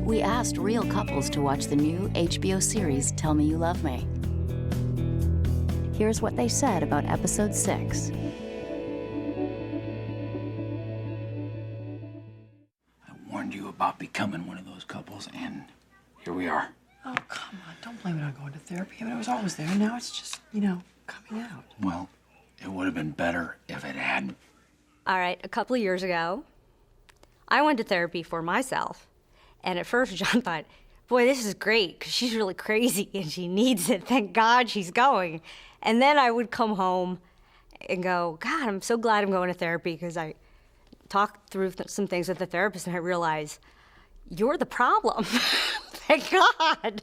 We asked real couples to watch the new HBO series, Tell Me You Love Me. Here's what they said about episode 6. I warned you about becoming one of those couples, and here we are. Oh, come on. Don't blame it on going to therapy. I mean, it was always there. Now it's just, coming out. Well, it would have been better if it hadn't. All right, a couple of years ago, I went to therapy for myself. And at first, John thought, boy, this is great, because she's really crazy and she needs it. Thank God she's going. And then I would come home and go, God, I'm so glad I'm going to therapy, because I talked through some things with the therapist and I realized, you're the problem. Thank God.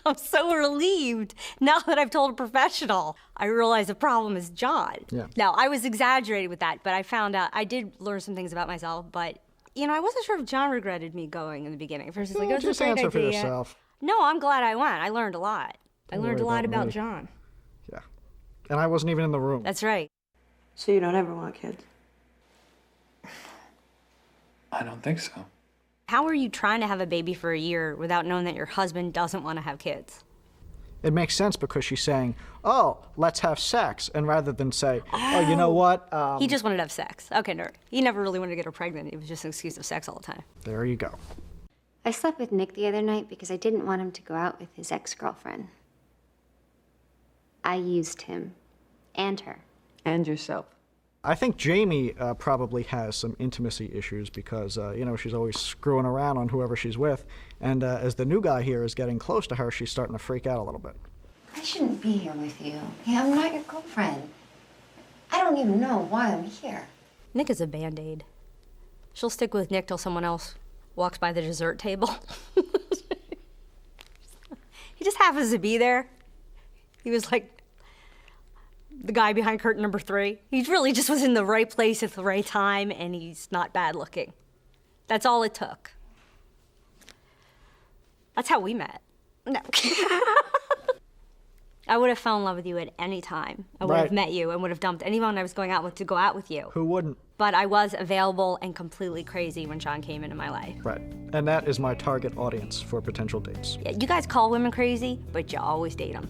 I'm so relieved now that I've told a professional. I realize the problem is John. Yeah. Now, I was exaggerating with that, but I found out, I did learn some things about myself, but, I wasn't sure if John regretted me going in the beginning. At first, he's like, it was just a great answer idea. for yourself. No, I'm glad I went. I learned a lot. I learned a worry lot about about me. John. Yeah. And I wasn't even in the room. That's right. So you don't ever want kids? I don't think so. How are you trying to have a baby for a year without knowing that your husband doesn't want to have kids? It makes sense because she's saying, oh, let's have sex. And rather than say, oh, you know what? He just wanted to have sex. Okay, no. He never really wanted to get her pregnant. It was just an excuse of sex all the time. There you go. I slept with Nick the other night because I didn't want him to go out with his ex-girlfriend. I used him. And her. And yourself. I think Jamie probably has some intimacy issues because, she's always screwing around on whoever she's with. And as the new guy here is getting close to her, she's starting to freak out a little bit. I shouldn't be here with you. Yeah, I'm not your girlfriend. I don't even know why I'm here. Nick is a Band-Aid. She'll stick with Nick till someone else walks by the dessert table. He just happens to be there. He was like the guy behind curtain number 3. He really just was in the right place at the right time, and he's not bad looking. That's all it took. That's how we met. No. I would have fell in love with you at any time. I would have met you and would have dumped anyone I was going out with to go out with you. Who wouldn't? But I was available and completely crazy when John came into my life. Right. And that is my target audience for potential dates. Yeah, you guys call women crazy, but you always date them.